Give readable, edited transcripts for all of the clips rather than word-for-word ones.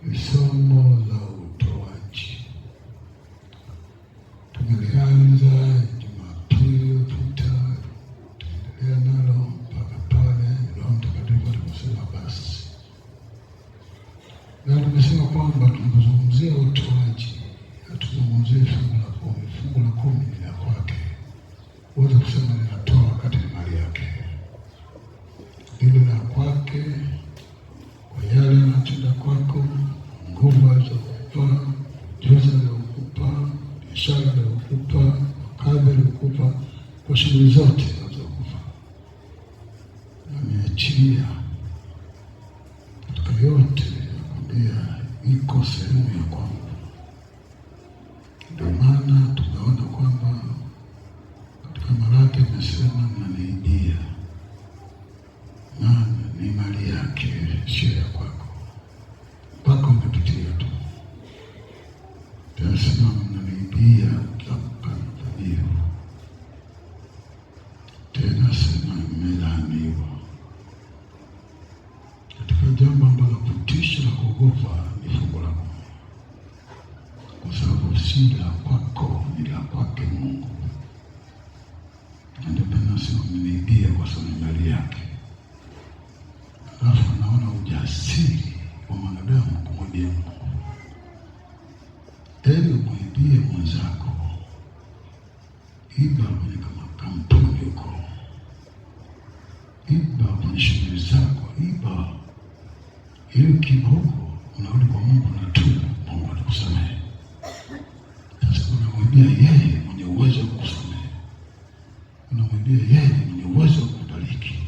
ni somo la utoaji. Tumelianza Jumapili iliyopita, tuendelea nalo mpaka pale Roho Mtakatifu aliposema basi. Na tumesema kwamba tunapozungumzia utoaji, hatuzungumzie fungu la 10. Fungu la 10 ni la kwake. Uweze kusema ninatoa wakati ni mali yake. Lile la kwake, kwa yale anatenda kwako, nguvu alizokupa, ujuzi aliokupa, biashara aliokupa, kazi aliokupa, kwa shughuli zote alizokupa, ameachilia katika yote. Nakwambia iko sehemu ya kwangu. Ndio maana tunaona kwamba katika Malaki imesema mnaniibia, maana ni mali yake, sio ya kwako. Mpaka umepitia tu. Tunasema mnaniibia kama dhabihu. Tena sema mmelaaniwa. Katika jambo ambalo kutisha na kuogopa ni fungu la 10. Kwa sababu si la kwako, ni la kwake Mungu. Ndio tunasema mniibia kwa sababu ni mali yake. Alafu naona ujasiri wa mwanadamu kumwibia Mungu. Ewe mwibie mwenzako, iba kwenye kama kampuni huko, iba kwenye shughuli zako, iba ili kiba huko, unarudi kwa Mungu na tubu, Mungu atakusamehe. Sasa unamwibia yeye mwenye uwezo wa kukusamehe, unamwibia yeye mwenye uwezo wa kukubariki,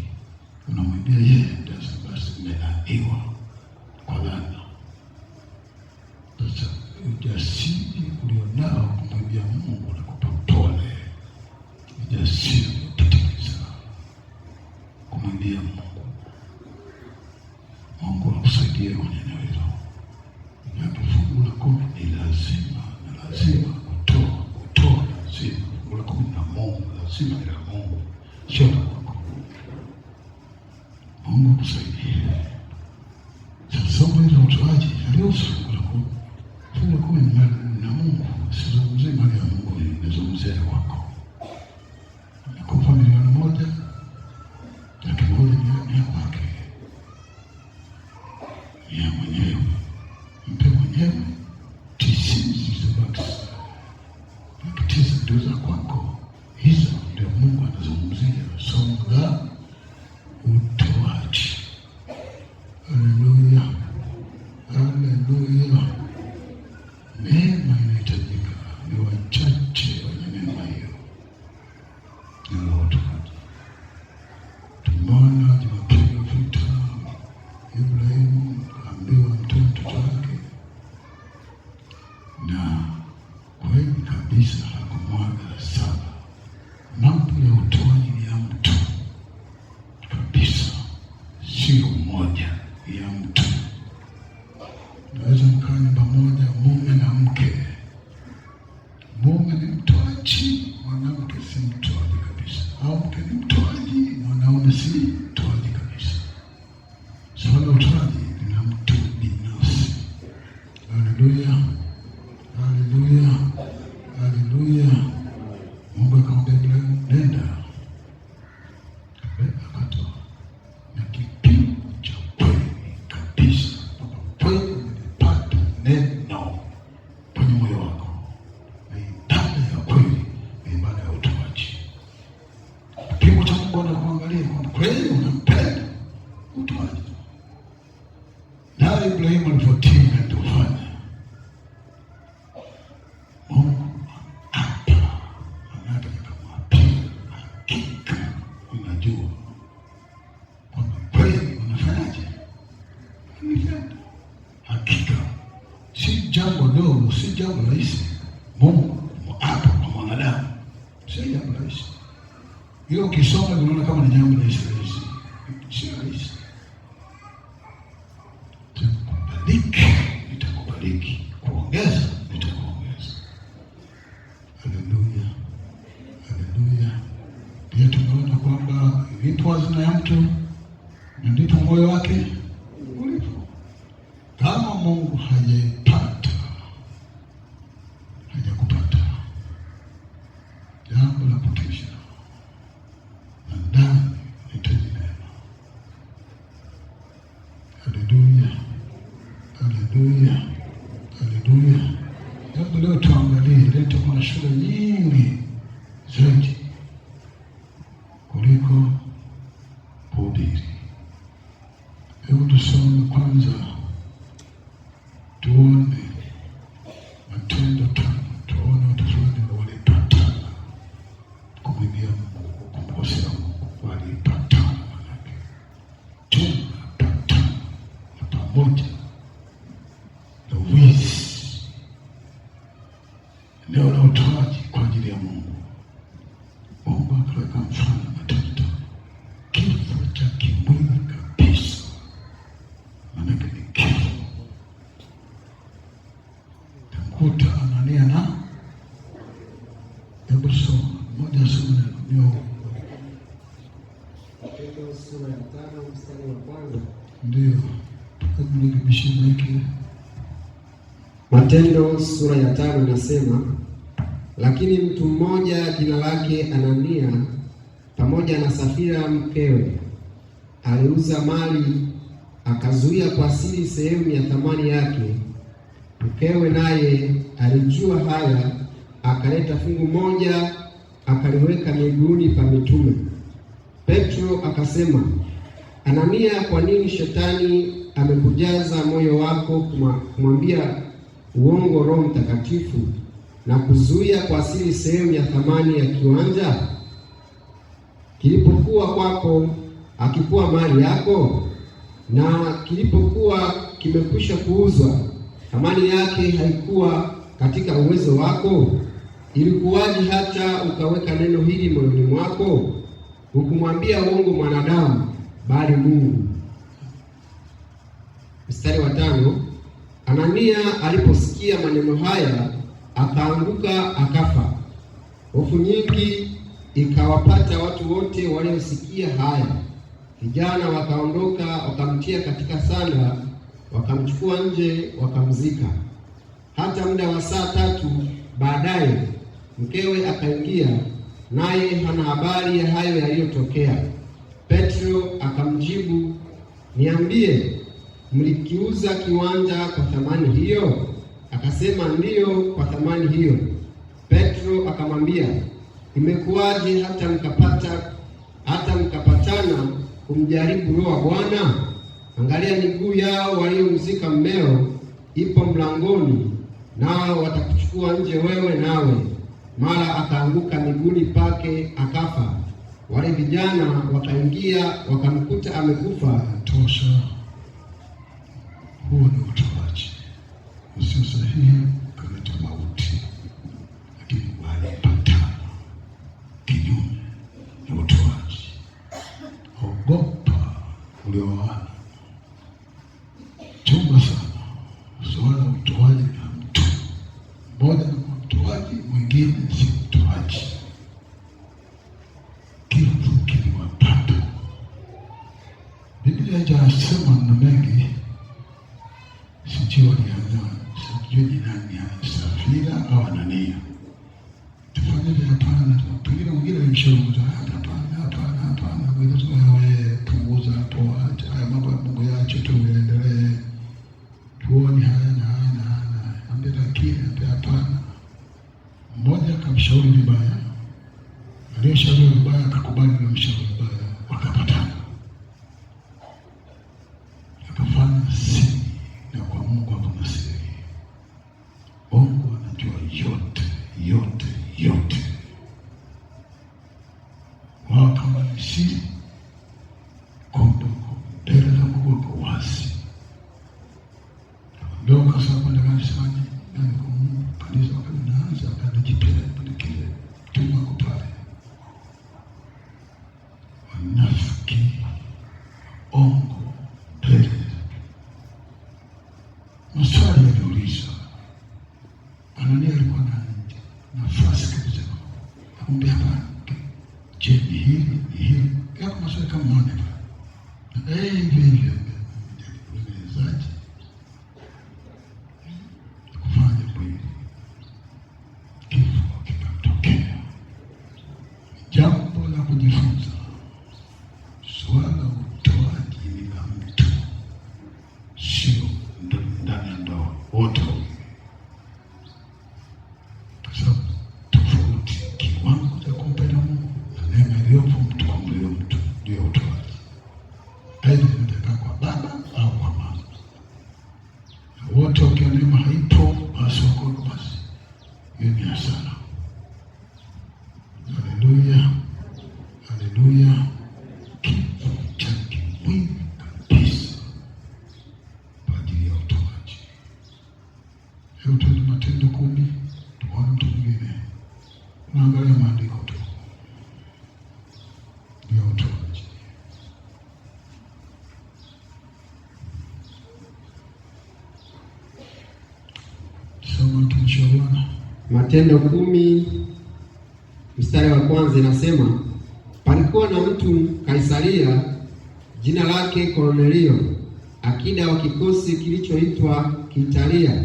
unamwibia yeye ndio basi umelaaniwa kwa laana. Sasa ujasiri ulionao kumwibia Mungu na kupotole, ujasiri kupitiliza kumwibia Mungu. Mungu akusaidie kwenye eneo hilo. Yaani fungu la 10 ni lazima, na lazima kutoa lazima. Fungu la 10 na Mungu lazima ni la Mungu, sio la kwako. Mungu akusaidie. Sasa somo hili la utoaji alihusu fungu la 10. Fungu la 10 ni na Mungu, sizungumzie mali ya Mungu, nazungumzia kwako. Nakupa milioni 1, laki moja ni ya kwake. Ya mwenyewe, mpe mwenyewe 90 zilizobaki. 9 ndio za kwako. Hizo ndio Mungu anazungumzia, somo la utoaji. Haleluya, haleluya. Neema inahitajika, ni wachache wenye neema hiyo. Ni utoaji. Tumeona Jumapili iliyopita Ibrahimu kaambiwa mtoe mtoto wake, na kweli kabisa hakumwaga sana. Mambo ya utoaji ya mtu kabisa, sio mmoja ya mtu. Naweza mkaa nyumba moja, mume na mke. Mume ni mtoaji, mwanamke si mtoaji kabisa. Au mke ni mtoaji, mwanaume si mtoaji kabisa. Swala la utoaji ni la mtu binafsi. Haleluya, haleluya, haleluya. Mungu akamwambia Ibrahimu, nenda. Akatoa na kipimo cha kweli kabisa. Kweli umepata neno kwenye moyo wako. Na ibada ya kweli ni ibada ya utoaji. Kipimo cha Mungu anakuangalia kwamba kweli unampenda utoaji. Na Ibrahimu alipotii na kufanya, Mungu hapa anataka kumwapia hakika, unajua kwamba kweli unafanyaje? Unapenda. Hakika si jambo dogo, si jambo rahisi. Mungu hapa kwa mwanadamu si jambo rahisi. Hiyo ukisoma unaona kama ni jambo rahisi, si rahisi. Nitakubariki, kuongeza nitakuongeza. Haleluya, haleluya. Pia tumeona kwamba ilipo hazina ya mtu na ndipo moyo wake ulipo. Kama kama Mungu hajaipata, hajakupata, jambo la kutisha na ndani nahitaji neno. Haleluya, haleluya, haleluya. Hebu leo tuangalie, leo kuna shule nyingi zaidi kuliko kuhubiri. Hebu tusome kwanza, tuone Matendo 5, tuone watu fulani walipatana kumwambia Mungu, kumkosea Mungu, walipatana. Manake tunapatana na pamoja na wizi, eneo la utoaji kwa ajili ya Mungu. Mungu akaweka mfano Matendo, kifo cha kimwili kabisa, manake ni kifo. Tamkuta Anania na, hebu soma moja, soma neno. Matendo sura ya 5 mstari wa kwanza. Ndio, hebu nikibishia hiki. Matendo sura ya 5 inasema, lakini mtu mmoja jina lake Anania pamoja na Safira mkewe aliuza mali, akazuia kwa siri sehemu ya thamani yake. Mkewe naye alijua haya, akaleta fungu moja akaliweka miguuni pa mitume. Petro akasema, Anania, kwa nini shetani amekujaza moyo wako kumwambia uongo Roho Mtakatifu na kuzuia kwa siri sehemu ya thamani ya kiwanja kilipokuwa kwako, akikuwa mali yako? Na kilipokuwa kimekwisha kuuzwa, thamani yake haikuwa katika uwezo wako? Ilikuwaje hata ukaweka neno hili moyoni mwako? Hukumwambia uongo mwanadamu, bali Mungu. Mstari wa 5, Anania aliposikia maneno haya akaanguka akafa. Hofu nyingi ikawapata watu wote waliosikia haya. Vijana wakaondoka wakamtia katika sanda, wakamchukua nje wakamzika. Hata muda wa saa 3 baadaye mkewe akaingia, naye hana habari ya hayo yaliyotokea. Petro akamjibu, niambie, mlikiuza kiwanja kwa thamani hiyo? Akasema, ndiyo, kwa thamani hiyo. Petro akamwambia, imekuwaje hata mkapatana kumjaribu Roho wa Bwana? Angalia, miguu yao waliomzika mmeo ipo mlangoni, nao watakuchukua nje wewe nawe. Mara akaanguka miguuni pake akafa. Wale vijana wakaingia wakamkuta amekufa. Tosha. Huo ni utoaji usio sahihi, kaleta mauti, lakini walipatana kinyume na utoaji. Ogopa ulioana. Chunga sana swala utoaji na mtu mmoja, na mtoaji mwingine si mtoaji. Kifo kiliwapata. Biblia haijasema maneno mengi, sijui walianza, sijui ni nani, Safira au Anania. Tufanyaje? Hapana, pengine mwingine alimshauri, hapana, wewe punguza hapo, haya mambo ya Mungu yache tu yaendelee, tuone haya na ambia, lakini hapana. Mmoja akamshauri vibaya, aliyeshauri vibaya akakubali na mshauri vibaya, wakapatana, akafanya siri, na kwa Mungu hakuna siri. Mungu anajua yote. Wao kama ni siri, kumbe mbele za Mungu wako wazi. Ndio kasema kwenda kanisani, nani kwa Mungu, kanisa wakaanza akajipeleka kile tuma kupale. Wanafiki, ongo, mbele. Maswali yaliuliza. Anania alikuwa na nafasi kabisa. Akamwambia, hapana, je, ni hili? Yako maswali kama mmoja hapa. Hivyo. Mwezaji. inayotokea neema haipo, basi wako basi, hiyo ni hasara. Haleluya, haleluya. Kifo cha kimwili kabisa kwa ajili ya utoaji. Hebu tuende Matendo 10, tuone mtu mwingine. Naangalia maandiko tu ya utoaji. Soma mtumishi wa Bwana. Matendo 10 mstari wa kwanza inasema, palikuwa na mtu Kaisaria, jina lake Kornelio, akida wa kikosi kilichoitwa Kiitalia,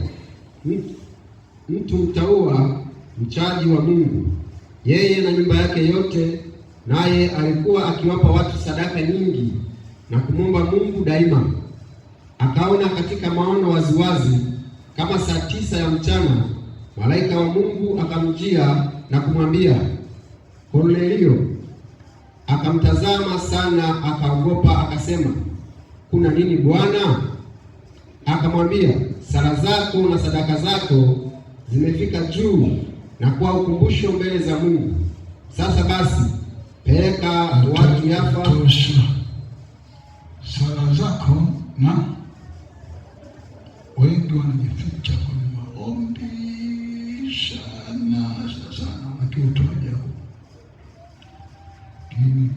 mtu mtaua, mchaji wa Mungu, yeye na nyumba yake yote, naye alikuwa akiwapa watu sadaka nyingi na kumwomba Mungu daima. Akaona katika maono waziwazi, kama saa 9 ya mchana, malaika wa Mungu akamjia na kumwambia, Kornelio. Akamtazama sana, akaogopa, akasema, kuna nini Bwana? Akamwambia, sala zako na sadaka zako zimefika juu na kuwa ukumbusho mbele za Mungu. Sasa basi, peleka watu Yafa. Sala zako na wengi wanajificha kwenye maombi sana wakiutoaja, lakini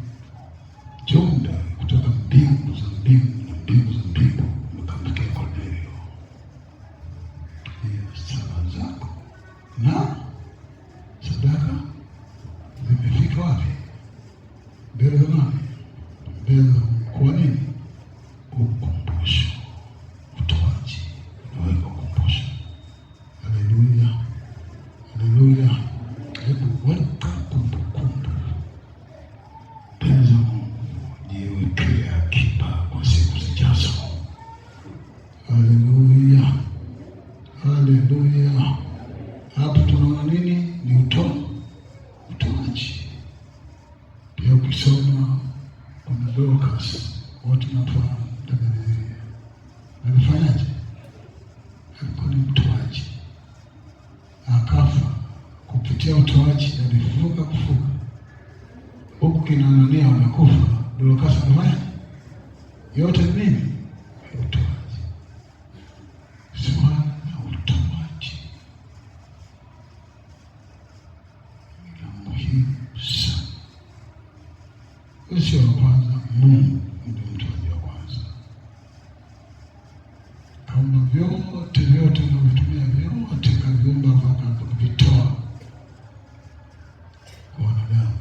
jonda kutoka mbingu za mbingu mkamfikia Kornelio. Sala zako na sadaka zimefika wapi? Mbele za nani? Mbele za kwa nini? Ukumbusho. Utoaji unaweka ukumbusho. Haleluya, haleluya. Hebu weka kumbukumbu mbele za Mungu, jiwekee akiba kwa siku zijazo. Haleluya, haleluya. Hapo tunaona nini? Ni utoaji. Pia ukisoma kuna Dorcas, wote tunafahamu alifanyaje? Alikuwa ni mtoaji, akafa kupitia utoaji, alifufuka kufuka. Huku kina Anania wamekufa, Dorcas amefanya yote ni nini? Utoaji. Swala la utoaji ni muhimu sana. Sio wa kwanza, Mungu ndio mtoaji wa kwanza. Kama vyote unavyotumia vyote kaviumba vakavitoa kwa wanadamu,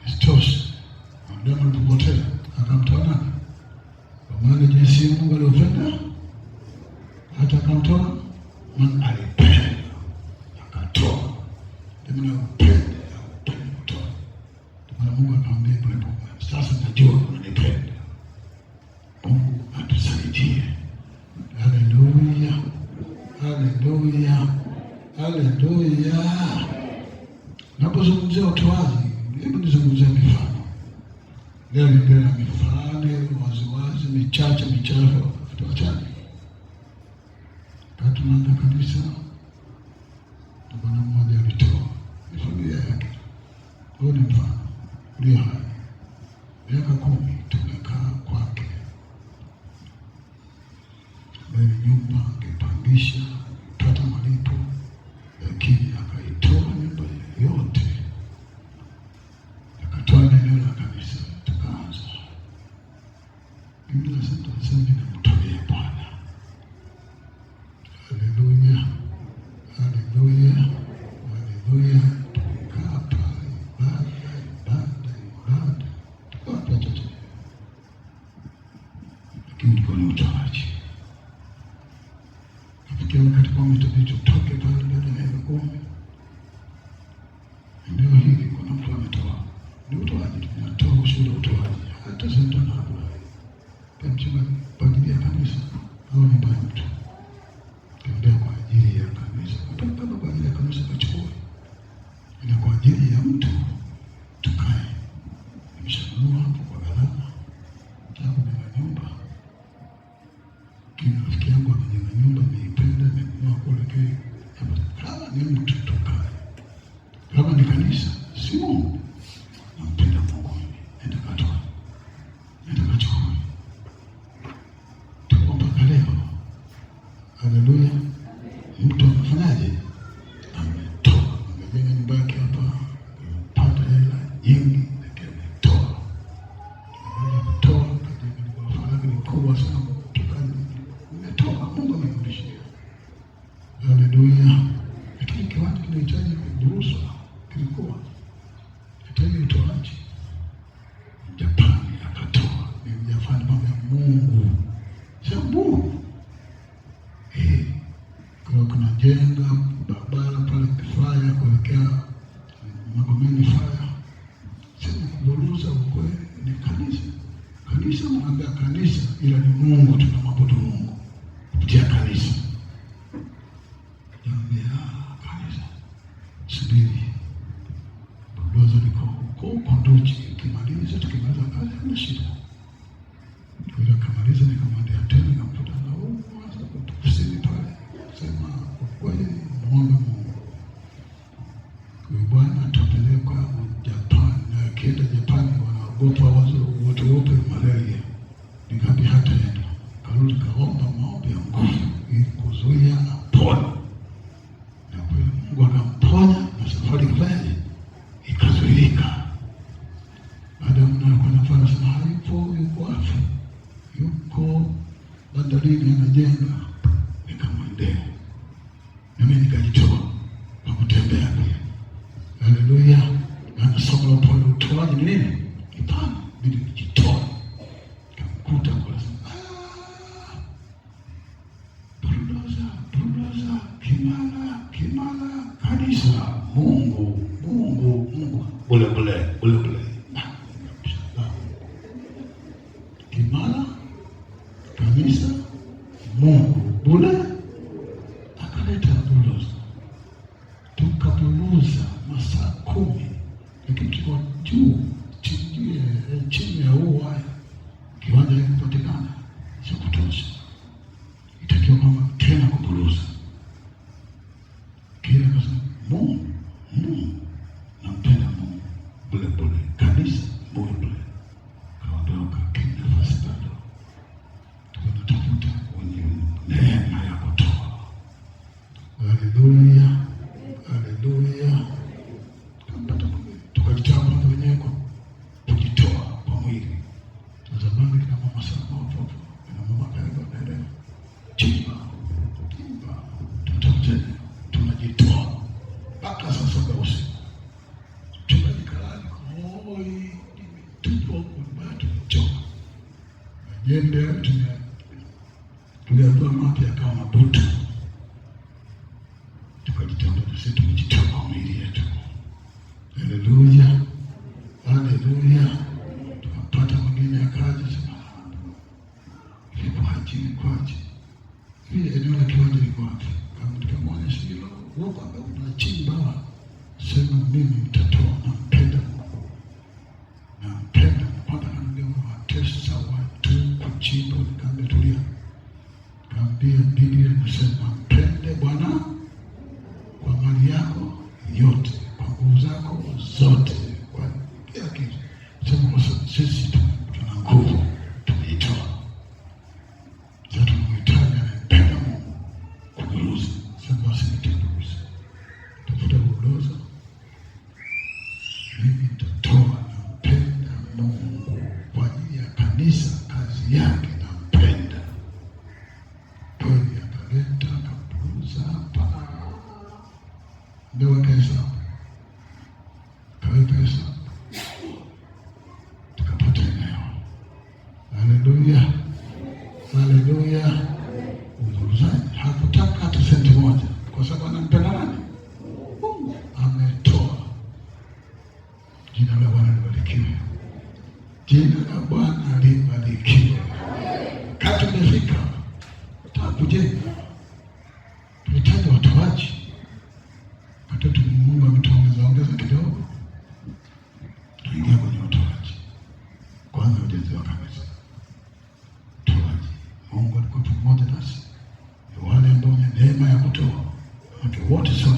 isitoshe wanadamu alipopotea akamtoa nani? Kwa maana jinsi Mungu aliupenda hata akamtoa mwana, alipenda akatoa. Ndio upende kutoa. Maana Mungu akamwambia Ibrahimu, sasa najua unanipenda. Mungu atusaidie. Haleluya, haleluya, haleluya. Napozungumzia utoaji, hebu nizungumzie mifano. Leo nipenda mifano waziwazi, michache tuachane. Kati tunaanza kanisa, bwana mmoja alitoa, ni familia yake. Huo ni mfano ndio hai. Miaka 10 tumekaa kwake, bali nyumba angepangisha, pata malipo, lakini akaitoa nyumba yote, akatoa eneo la kanisa, tukaanza. Biblia inasema ninamtolea Bwana. Haleluya, haleluya, haleluya. Tumekaa pale, ibada, tukapata chochote, lakini tulikuwa ni utoaji. Nafikia wakati kwa mtu tutoke pale baada ya miaka 10. Ndio hivi, kuna mtu ametoa, ni utoaji. Tunatoa ushuhuda utoaji, hata sasa tunakula kwa mchungaji kwa ajili ya kanisa au ni bado mtu tembea kwa ajili ya kanisa, kutoka kwa ajili ya kanisa kachukua, ina kwa ajili ya mtu. Tukae, nimeshanunua hapo kwa gharama tangu na nyumba. Kila rafiki yangu amenyenga nyumba, niipenda ni mtu tukae. Kama ni kanisa, si Mungu. Nampenda Mungu. Nenda katoa. Nenda kachukua. Tuko mpaka leo. Haleluya. Mtu amefanyaje? Ametoa. Amejenga nyumba yake hapa. Pata hela nyingi, lakini ametoa. Ametoa katika kwa ni kubwa sana. Umetoa, Mungu amekurudishia. Haleluya. Lakini kiwanja kinahitaji kuburuzwa. Kilikuwa hitaji utoaji. Japani akatoa. Ni Mjapani mambo ya Mungu. Sio Mungu. Kwa kuna jenga barabara pale Kifaya kuelekea Magomeni Faya. Sio kuburuza ukweli, ni kanisa. Kanisa mwambia kanisa, ila ni Mungu, tunamwabudu Mungu kupitia kanisa. Mwambia kanisa. Subiri. Bulldozer liko huko Nduchi, kimaliza tukimaliza kazi hakuna shida. Kwa kamaliza nikamwambia tena nikamkuta na huko hasa kusini pale. Sema kwa kweli muombe Mungu. Kwa Bwana atapeleka Japani, na kienda Japani wanaogopa watu wote malaria. Nikapi hata yendo. Karudi kaomba maombi ya nguvu ili kuzuia na pona. Na kweli Mungu akamponya na safari fulani ikazuilika. Baada ya muda kwa nafasi sana hayupo, yuko wapi? Yuko bandarini anajenga. Nikamwendea. Na mimi nikajitoa kwa kutembea pia. Haleluya. Na somo la pole utoaji ni nini? Hapana, bidi kujitoa. Nikamkuta kwa Bulldozer, Kimala, kanisa, Mungu. Bule. Kimala, kanisa, Mungu, bule. Akaleta Bulldozer. Tukaburuza masaa 10. Lakini tuko juu, chini ya huu waya. Kiwanja kupatikana. Sio kutosha. Itakiwa kama tena kuburuza. Kile kasema Mungu. Nampenda Mungu. Bule. Kanisa, bule. Kaondoka kina nafasi bado. Tunatafuta wenye neema ya kutoa. Haleluya. Tukajitoa wenyewe kwa kujitoa kwa mwili. Zamani kina mama sana hapo. Kina mama kaenda. Chimba. Tunajitoa. Mpaka sasa kwa usiku. Tunajikalani hoi. Tupo kwa tumechoka. Majembe tuliambiwa mapya kama mabutu. Tukajitoa sisi tumejitoa kwa mwili yetu. Haleluya. Tukapata mwingine akaja sema kwaje. Hili eneo la kiwanja liko wapi? Kama tukamwonyesha hilo, wako ambao unachimba. Sema mimi nitatoa, nampenda mpaka kanambia watesa watu kuchimba. Nikamwambia tulia. Kaambia Biblia inasema mpende Bwana kwa mali yako yote, kwa nguvu zako zote, kwa kila kitu. Sema kwa sababu sisi tuna nguvu, tumejitoa. Sasa tunamhitaji anayempenda Mungu kuburuza. Sema basi nitaburuza. Tafuta Bulldozer. Mimi nitatoa, nampenda Mungu kwa ajili ya kanisa, kazi yake nampenda. Kweli akaleta akaburuza hapa. Ndio wakahesabu. Kaweka hesabu. Tukapata eneo. Haleluya. Uburuzaji hakutaka hata senti moja. Kwa sababu anampenda nani? Mungu. Ametoa. Jina la Bwana libarikiwe. Kati umefika. Kujenga. Tunahitaji watoaji. Watoto Mungu ametuongeza kidogo. Tuingia kwenye utoaji. Kwanza ujenzi wa kanisa. Utoaji. Mungu alikuwa pamoja nasi. Wale ambao ni neema ya kutoa. Watu wote sana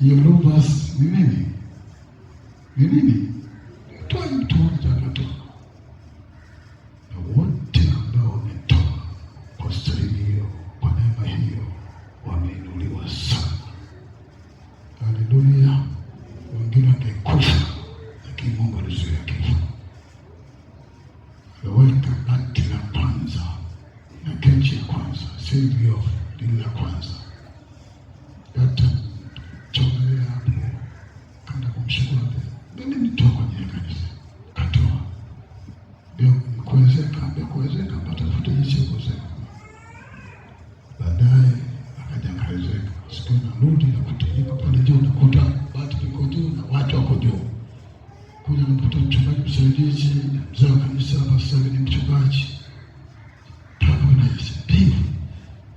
hiyo luvas ni nini? Ni nini? Toa mtu mmoja akatoa, na wote ambao wametoa kwa staili hiyo, kwa neema hiyo, wameinuliwa sana. Haleluya! Wengine wangekufa, lakini Mungu alizuia kifo. Weka bati la kwanza na kenchi ya kwanza, Silvio lile la kwanza, hata chomelea hapo, kanda kumshukuru mimi nitoa kwenye kanisa, katoa ndio kuwezeka patafuta jinsi ya kuwezeka. Baadaye akaja akawezeka, siku narudi na kutumika pale juu, nakuta bati liko juu na watu wako juu. Kuja nakuta mchungaji msaidizi, mzee wa kanisa hapa sasa ni mchungaji. Paka unajisipivu.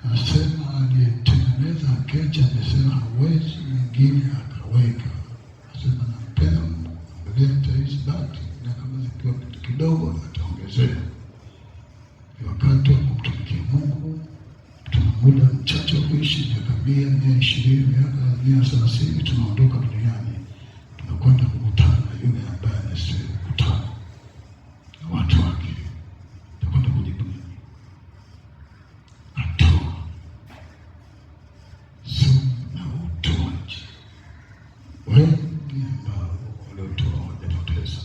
Anasema aliyetengeneza kecha amesema hawezi mwingine akaweka. Anasema nampenda Mungu. Leta hizi bati na kama zikiwa kidogo ataongezea. Wakati wa kumtumikia Mungu, tuna muda mchache wa kuishi, miaka 120, miaka 130 tunaondoka duniani. Tunakwenda kukutana na yule ambaye anastahili kukutana na watu wake. Tunakwenda kujibu nini? Atoa. Somo na utoaji. Wengi ambao waliotoa hawajapoteza.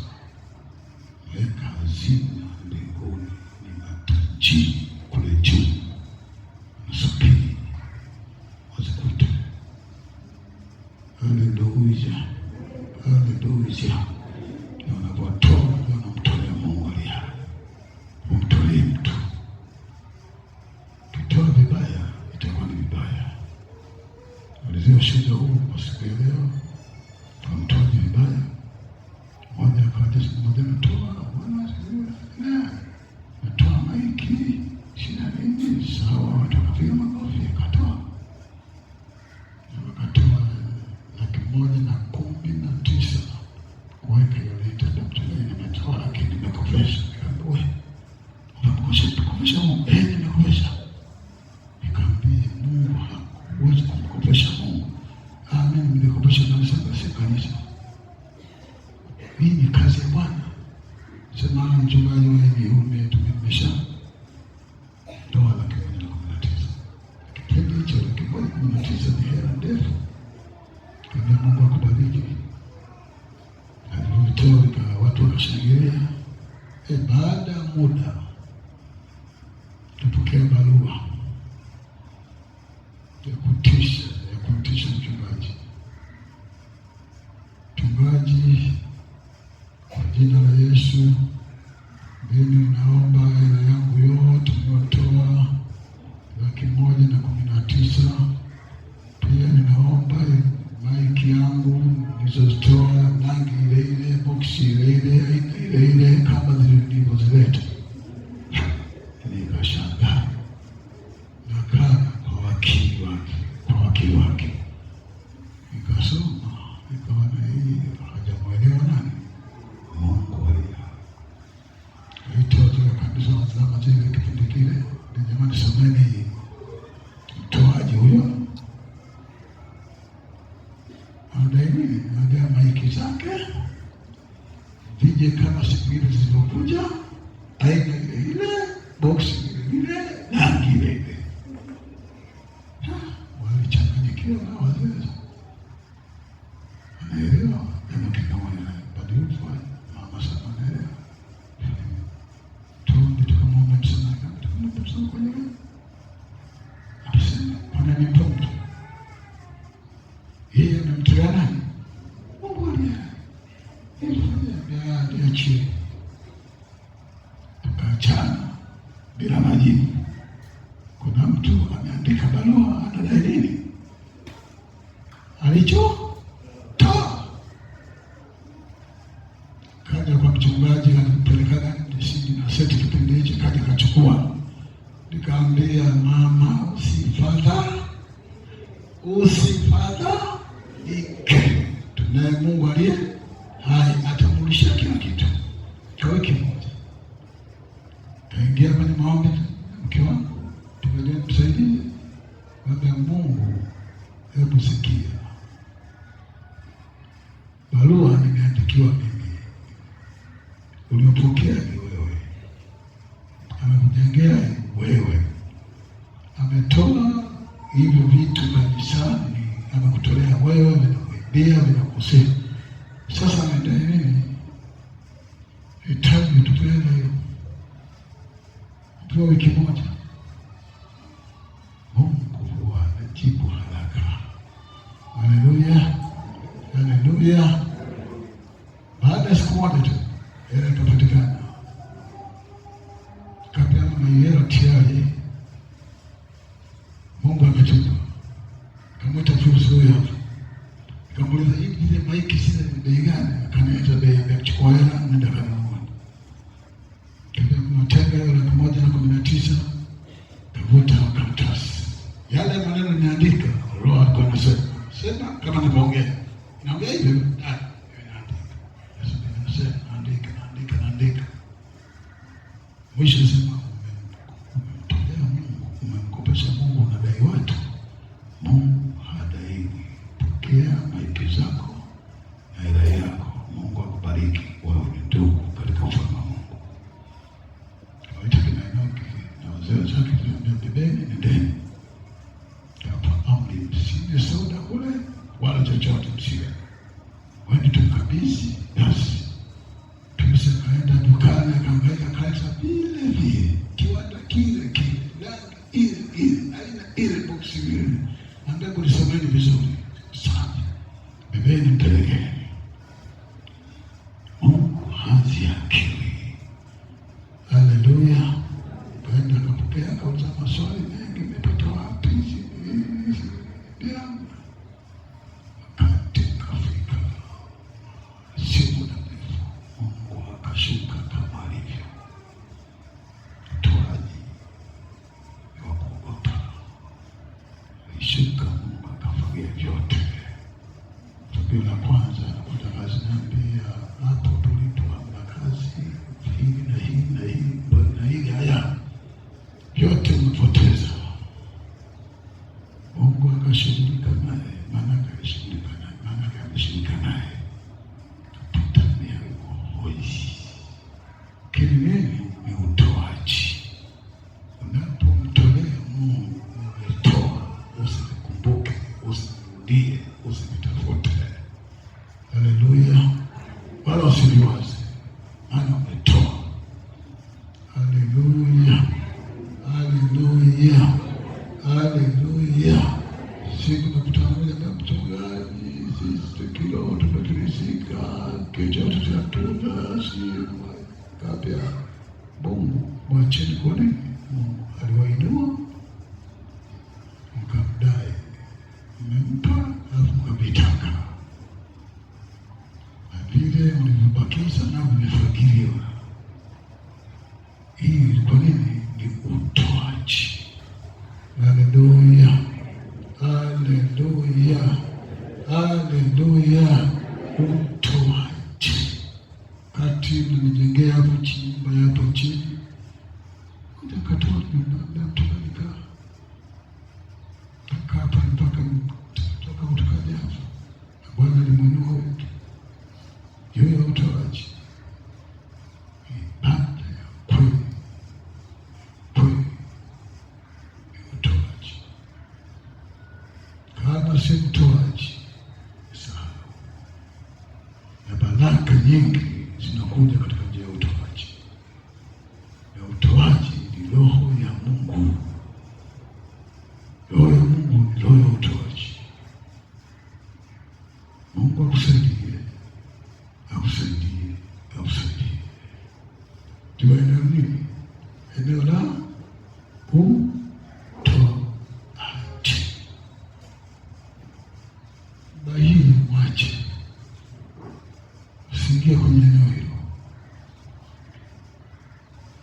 Weka hazina mbinguni, ni matajiri kule juu. Nasubiri wazikute. Haleluya. Haleluya. Na unapotoa unamtolea Mungu aliye hai. Umtolee mtu. Ukitoa vibaya itakuwa ni vibaya. Alizio shida huu kwa siku ya leo. Umtoaji vibaya. Mmoja akaja siku moja natoa, natoa maiki, shida nini? Sawa, watu wanapiga makofi, akatoa. Wakatoa 119,000 kuweka hiyo lita. Daktari, nimetoa lakini nimekopesha. Nikamwambia, unamkopesha Mungu? Nimekopesha. Nikamwambia, Mungu huwezi kumkopesha Mungu. Mimi nimekopesha kanisa. Hii ni kazi ya Bwana. Sema mchungaji wewe tumemesha toa 119,000. Kipindi hicho 119,000 ni hela ndefu. Kwa Mungu akubariki. Alitoa watu wakashangilia. Baada ya muda tupokea barua ya kumtisha mchungaji. Mchungaji, kwa jina la Yesu, mimi naomba hela yangu yote niliyotoa 119,000. Pia ninaomba maiki yangu nilizozitoa, rangi ile, boksi ile kama zilivyozileta. Nikashangaa. Nakaa kwa wakili wake. Nikasoma, nikaona hii hajamuelewa nani? Mungu aliye. Kaitoa kabisa wazama zile kipindi kile. Jamani, someni mtoaji huyo. Anadai maiki zake vije kama siku ile zilizokuja, aina ile, boksi ile, rangi ile. Walichanganyikiwa na wazee. Anaelewa kama kinaona badilika. Mama sana anaelewa. Tukamwomba msamaha kwa nini? Akasema, "Bwana ni mtoto." Yeye anamtoa nani? Mungu aliye. Niachie. Tukaachana bila majibu. Kuna mtu ameandika barua anadai nini? Alichotoa. Kaja kwa mchungaji, alimpeleka ndisini na seti kipindi hicho, kaja kachukua. Nikamwambia, mama, usifadhaike. Tunaye Mungu aliye hai, atamulisha kila kitu. Kwa kimoja. Kaingia kwenye maombi, mke wangu, tumelia msaidie. Baba Mungu, hebu sikia. barua nimeandikiwa mimi, uliopokea ni wewe, amekujengea wewe, ametoa hivyo vitu kanisani, amekutolea wewe, vinakuibia, vinakosea. Sasa anaendea nini? Hitaji tupele hiyo, tuwa wiki moja. Mungu huwa anajibu haraka. Haleluya, haleluya. Baada ya siku moja tu hela ikapatikana, kapeana maihela tayari. Mungu ametupa. Kamwita fuso huyo hapo, kamuuliza hivi maiki sina bei gani? Akaniita bei, akachukua hela nenda kanunua. Tenga hiyo 119 kavuta karatasi. Yale maneno niandika, Roho alikuwa anasema, sema kama ninaongea. Naongea hivyo, naandika. Naandika. Mwisho sema umemtolea Mungu, umemkopesha Mungu, unadai watu. Mungu hadai. Pokea maiki zako na hela yako. Mungu akubariki, wewe ni ndugu katika ufalme wa Mungu. Wazee zake bebeni, nendeni. Hapa amri, msinywe soda kule wala chochote, msiwe. Wende tumkabidhi. Basi tumesema aenda dukani, akaangaika kanisa vile, kiwanda kile, rangi ile, aina ile, boksi ile. Ambia kulisomeni vizuri sana. Bebeni, mpelekeni. Mungu hazi akili. Haleluya. Kaenda akapokea, akauliza maswali mengi, nimepata wapi hizi? Wakati kafika, si muda mrefu, Mungu akashuka kama alivyo. Utoaji wa kuogopa. Alishuka, Mungu akafagia vyote. Tukio la kwanza, anakuta kazi, niambia hapo tulipo hamna kazi, hii na hii, haya yote umepoteza. Mungu akashughulika naye, maana akashughulika naye. Tutania hoji. Kilimeni ni utoaji. Unapomtolea Mungu, umetoa, usikumbuke, usirudie, usitafute. Haleluya. Wala usiliwaze, maana umetoa. Haleluya. Haleluya. Haleluya. Siku nakutana moja na mchungaji, sisi kidogo tumetulisika, kesho tutatuna, si kapya. Mungu mwacheni. Kwa nini? Mungu aliwainua, mkamdai, mmempa, alafu mkamtaka. Na vile mlivyobakiza na mmefagiliwa. Hii kwa nini? Ni utoaji. Haleluya. Haleluya. Haleluya. Utoaji. Kati mnijengea hapo chini, nyumba hapo chini, kuja katoa nyumba tukanika. Kaa pale mpaka toka kutokaja hapo. Na Bwana alimwinua wetu. Hiyo utoaji. Ibada ya kweli. Kama si mtoaji, sawa. Na baraka nyingi zinakuja katika njia ya utoaji. Na utoaji ni roho ya Mungu. Roho ya Mungu ni roho ya utoaji. Mungu akusaidie, akusaidie, akusaidie. Tuwa eneo nini? Eneo la utoaji. Bahili mwache, usiingie kwenye eneo hilo,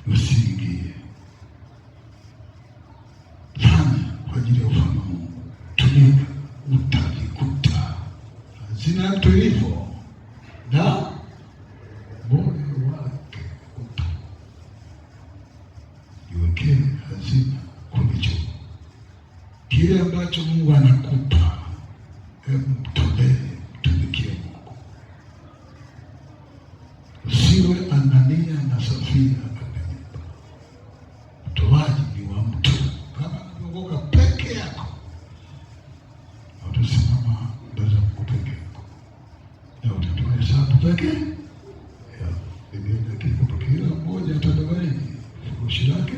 usiingie. Fanya kwa ajili ya ufalme wa Mungu. Tumika, utajikuta hazina ya mtu ilivyo na moyo wake upo. Jiwekee hazina kwenye juu. Kile ambacho ambacho Mungu anakupa, hebu mtolee, mtumikie Mungu. Anania na Safira amenipa. Utoaji ni wa mtu. Kama unaokoka peke yako, utasimama mbele za Mungu peke yako na utatoa hesabu peke yako. Biblia inasema kila mmoja atagawaje furushi lake.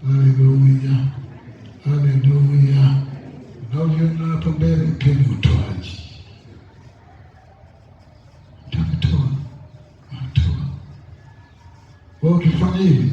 Haleluya, haleluya. Unavyoona hapa mbele, mpeni utoaji. Utatoa. Wewe ukifanya hivi